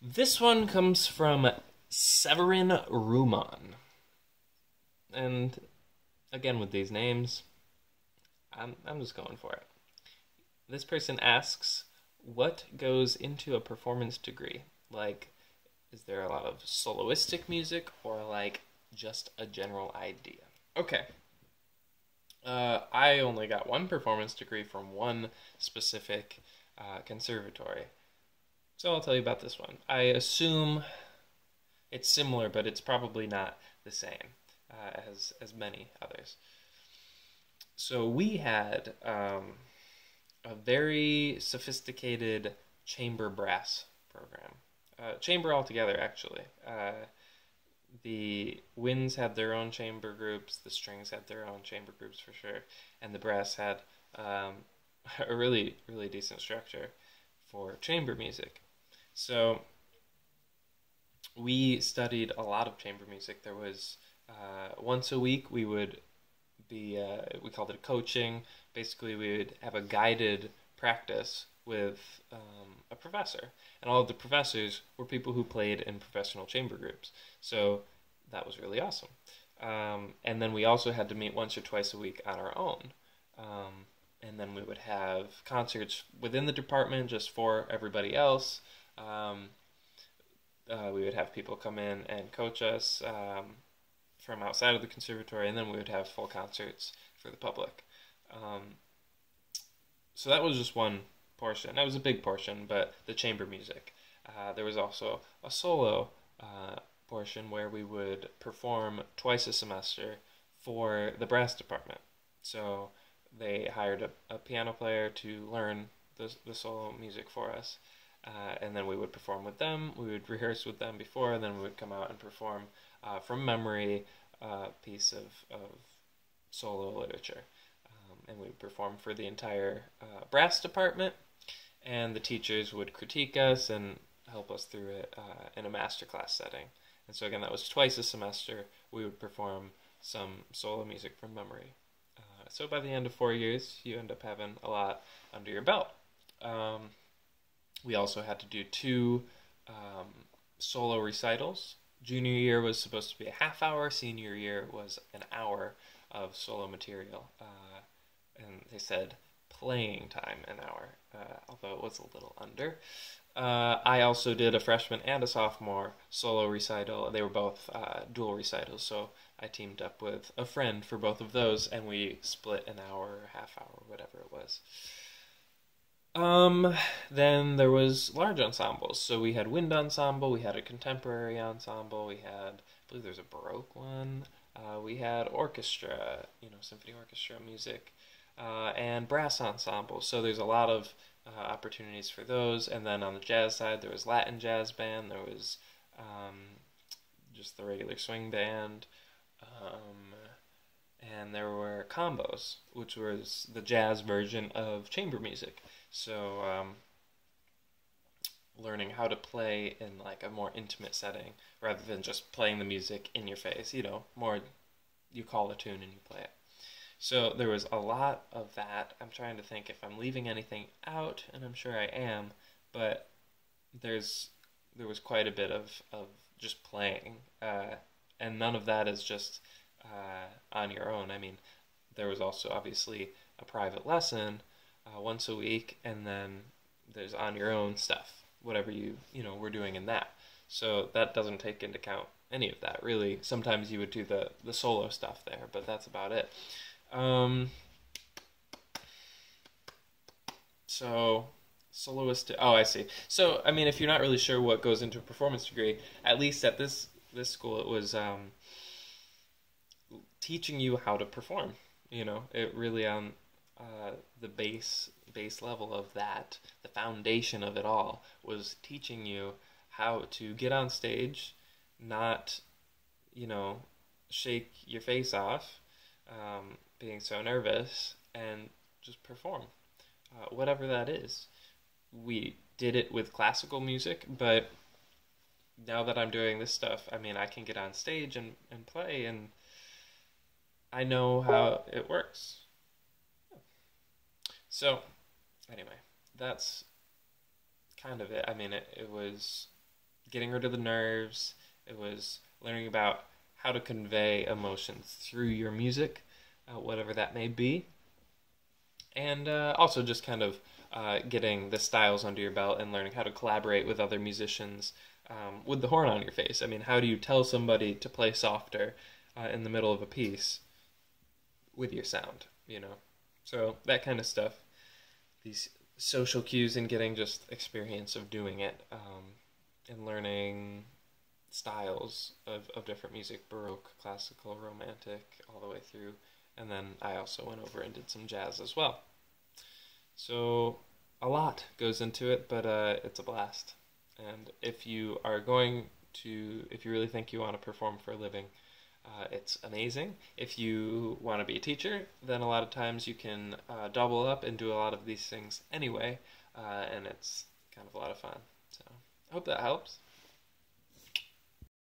This one comes from Severin Ruman. And again, with these names, I'm just going for it. This person asks, what goes into a performance degree? Like, is there a lot of soloistic music or like just a general idea? Okay. I only got one performance degree from one specific conservatory. So I'll tell you about this one. I assume it's similar, but it's probably not the same as many others. So we had a very sophisticated chamber brass program. Chamber altogether, actually. The winds had their own chamber groups, the strings had their own chamber groups for sure, and the brass had a really, really decent structure for chamber music. So we studied a lot of chamber music. There was once a week we would be we called it coaching. Basically, we would have a guided practice with a professor, and all of the professors were people who played in professional chamber groups. So that was really awesome. And then we also had to meet once or twice a week on our own. And then we would have concerts within the department just for everybody else. Um, we would have people come in and coach us from outside of the conservatory, and then we would have full concerts for the public. Um, so that was just one portion. That was a big portion, but the chamber music. There was also a solo portion where we would perform twice a semester for the brass department. So they hired a piano player to learn the solo music for us. And then we would perform with them. We would rehearse with them before, and then we would come out and perform from memory a piece of solo literature. And we would perform for the entire brass department, and the teachers would critique us and help us through it in a masterclass setting. And so again, that was twice a semester. We would perform some solo music from memory. So by the end of 4 years, you end up having a lot under your belt. We also had to do two solo recitals. Junior year was supposed to be a half hour. Senior year was an hour of solo material. And they said playing time an hour, although it was a little under. I also did a freshman and a sophomore solo recital. They were both dual recitals, so I teamed up with a friend for both of those, and we split an hour, half hour, whatever it was. Then there was large ensembles. So we had wind ensemble, we had a contemporary ensemble, we had, I believe there's a Baroque one. We had orchestra, symphony orchestra music, and brass ensemble. So there's a lot of opportunities for those. And then on the jazz side, there was Latin jazz band, there was just the regular swing band, um, and there were combos, which was the jazz version of chamber music. So learning how to play in like a more intimate setting rather than just playing the music in your face. More you call a tune and you play it. So there was a lot of that. I'm trying to think if I'm leaving anything out, and I'm sure I am, but there was quite a bit of just playing, and none of that is just on your own. I mean, there was also obviously a private lesson once a week, and then there's on your own stuff, whatever were doing in that. So that doesn't take into account any of that really. Sometimes you would do the solo stuff there, but that's about it. Um, so soloist. Oh, I see. So I mean, if you're not really sure what goes into a performance degree, at least at this school, it was teaching you how to perform. It really the base level of that, the foundation of it all, was teaching you how to get on stage, not you know shake your face off, being so nervous, and just perform, whatever that is. We did it with classical music, but now that I'm doing this stuff, I mean, I can get on stage and play, and I know how it works. So, anyway, that's kind of it. I mean, it was getting rid of the nerves. It was learning about how to convey emotions through your music, whatever that may be. And also just kind of getting the styles under your belt and learning how to collaborate with other musicians with the horn on your face. I mean, how do you tell somebody to play softer in the middle of a piece with your sound, you know? So that kind of stuff. These social cues and getting just experience of doing it and learning styles of different music, Baroque, classical, romantic, all the way through. And then I also went over and did some jazz as well. So a lot goes into it, but it's a blast. And if you are if you really think you want to perform for a living, it's amazing. If you want to be a teacher, then a lot of times you can double up and do a lot of these things anyway, and it's kind of a lot of fun. So I hope that helps.